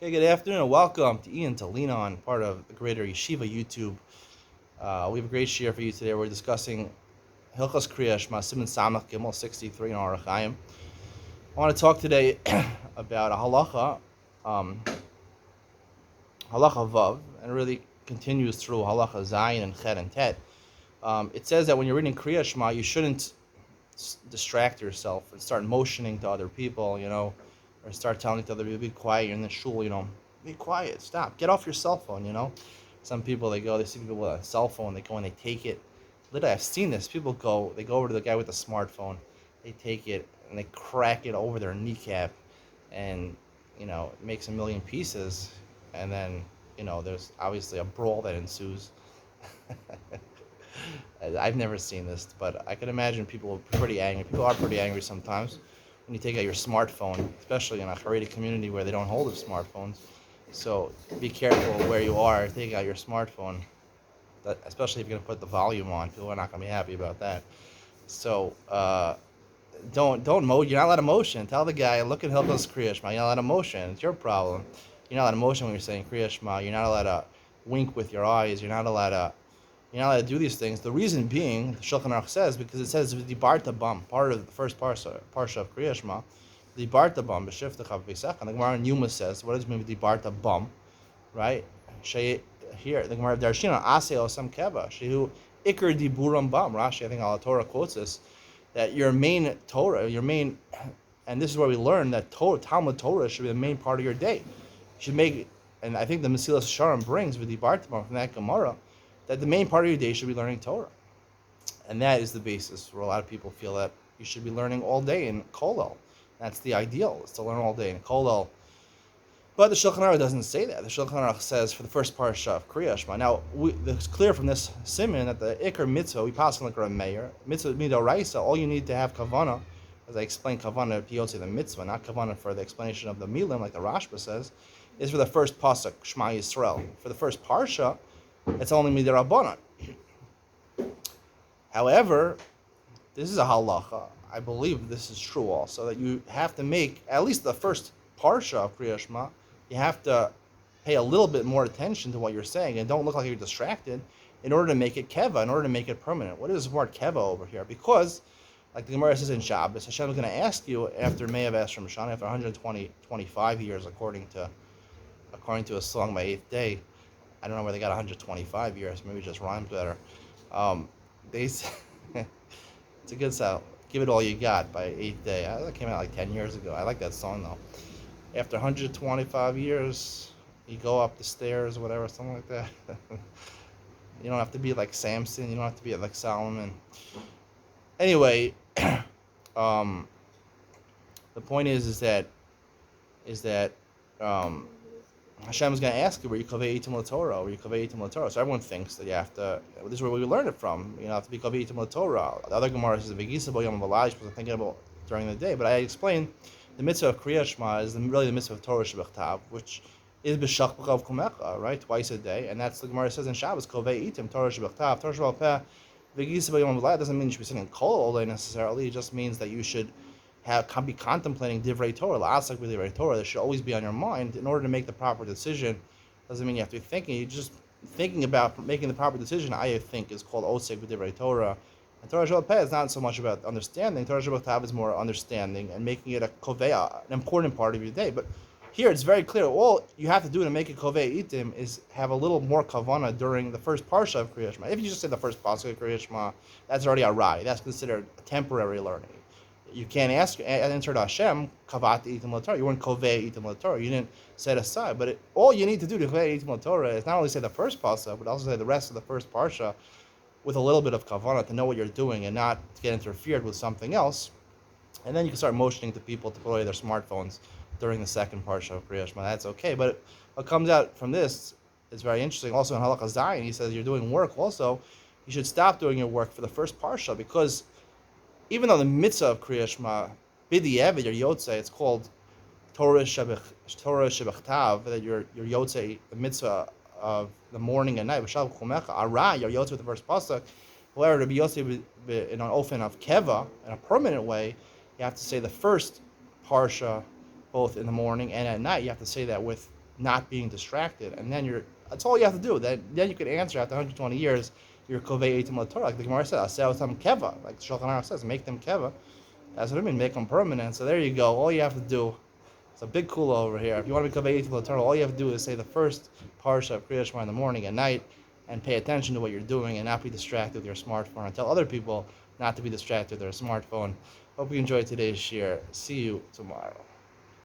Okay, good afternoon and welcome to Iyun to Lean On, part of the greater Yeshiva YouTube. We have a great share for you today. We're discussing Hilchos Kriyash Siman Samach Gimel 63 in Orach Chaim. I want to talk today about a um, halacha Vav, and it really continues through halacha Zayin and Chet and Tet. It says that when you're reading Kriyash Shema, you shouldn't distract yourself and start motioning to other people, or start telling to other people, be quiet, you're in the shul, be quiet, stop, get off your cell phone. Some people, they see people with a cell phone, they go and they take it. Literally, I've seen this. They go over to the guy with the smartphone, they take it and they crack it over their kneecap, and it makes a million pieces, and then there's obviously a brawl that ensues. I've never seen this, but I can imagine people are pretty angry. People are pretty angry sometimes when you take out your smartphone, especially in a Haredi community where they don't hold smartphones. So be careful where you are taking out your smartphone, especially if you're going to put the volume on. People are not going to be happy about that. So don't motion. You're not allowed to motion. Tell the guy, look at Hilchos Kriya Shema. You're not allowed to motion. It's your problem. You're not allowed to motion when you're saying Kriya Shema. You're not allowed to wink with your eyes. You're not allowed to do these things. The reason being, the Shulchan Aruch says, because it says Dibarta Bam, part of the first parsha of Kriya Shema, Dibarta Bam, B'shivtecha v'Veisecha. The Gemara in Yuma says, what does it mean with Dibarta Bam? Right? Here, the Gemara of Darshina, Aseh Osam Keva, Shehu Iker Diburam Bam. Rashi, I think Al Torah quotes this, that your main Torah, and this is where we learn that Talmud Torah should be the main part of your day. You should make, and I think the Mesilas Yesharim brings with Dibarta Bam from that Gemara, that the main part of your day should be learning Torah. And that is the basis where a lot of people feel that you should be learning all day in Kolel. That's the ideal, is to learn all day in Kolel. But the Shulchan Aruch doesn't say that. The Shulchan Aruch says for the first parsha of Kriya Shema. Now, it's clear from this siman that the Iker mitzvah, we pass on like a mayor, mitzvah midoraisa, all you need to have kavana, as I explained kavana piyotze the mitzvah, not kavana for the explanation of the milim, like the Rashba says, is for the first pasuk, Shema Yisrael. For the first parsha, it's only midirabanan. However, this is a halacha. I believe this is true also, that you have to make, at least the first parsha of Kriya Shema, you have to pay a little bit more attention to what you're saying and don't look like you're distracted in order to make it keva, in order to make it permanent. What is the word keva over here? Because, like the Gemara says in Shabbos, Hashem is going to ask you after Me'av Esrim Shana, after 125 years, according to a song by eighth day. I don't know where they got 125 years. Maybe it just rhymes better. It's a good sound. Give it all you got by eighth day. That came out like 10 years ago. I like that song though. After 125 years, you go up the stairs or whatever, something like that. You don't have to be like Samson. You don't have to be like Solomon. Anyway, the point is that Hashem is going to ask you, were you kaveh itim l'Torah? Were you kaveh itim l'Torah? So everyone thinks that you have to. This is where we learn it from. You have to be kaveh itim l'Torah. The other Gemara says v'gisa bo yom v'lai, was thinking about during the day. But I explained the mitzvah of Kriya Shema is really the mitzvah of Torah shebechtav, which is b'shach b'chav kumecha, right, twice a day, and that's the Gemara says in Shabbos kaveh itim Torah shebechtav, Torah shebal v'gisa bo yom v'lai. Doesn't mean you should be sitting in kol all day necessarily. It just means that you should be contemplating divrei Torah, la'asak b'divrei Torah. That should always be on your mind in order to make the proper decision. Doesn't mean you have to be thinking. You're just thinking about making the proper decision. I think is called osek b'divrei Torah. And Torah Shabbat Peh is not so much about understanding. Torah Shabbat Tav is more understanding and making it a kovea, an important part of your day. But here it's very clear. All you have to do to make a kovea itim is have a little more kavana during the first parsha of Kriya Shema. If you just say the first pasuk of Kriya Shema, that's already a rai. That's considered temporary learning. You can't answer to Hashem, kavat itim l'Torah. You weren't kovei itim l'Torah. You didn't set aside. But all you need to do to kovei itim l'Torah is not only say the first pasuk, but also say the rest of the first parsha with a little bit of kavanah to know what you're doing and not to get interfered with something else. And then you can start motioning to people to put away their smartphones during the second parsha of Kriya Shema. That's okay. But what comes out from this is very interesting. Also in Halakha Zayin, he says you're doing work also. You should stop doing your work for the first parsha, because even though the mitzvah of Kriya Shema, bidi evid, your yotze, it's called Torah shebechtav, that your yotze, the mitzvah of the morning and night, v'shal chumecha, ara, your yotze with the first pasuk. However, to be yotze in an ofen of keva, in a permanent way, you have to say the first parsha both in the morning and at night. You have to say that with not being distracted, and then that's all you have to do. Then you can answer after 120 years. You're kovei itim l'Torah, like the Gemara says. Aseh otam keva, like the Shulchan Aruch says, make them keva. That's what I mean, make them permanent. So there you go. All you have to do. It's a big kula over here. If you want to be kovei itim l'Torah, all you have to do is say the first parsha of Kriya Shema in the morning and night, and pay attention to what you're doing and not be distracted with your smartphone. And tell other people not to be distracted with their smartphone. Hope you enjoyed today's share. See you tomorrow.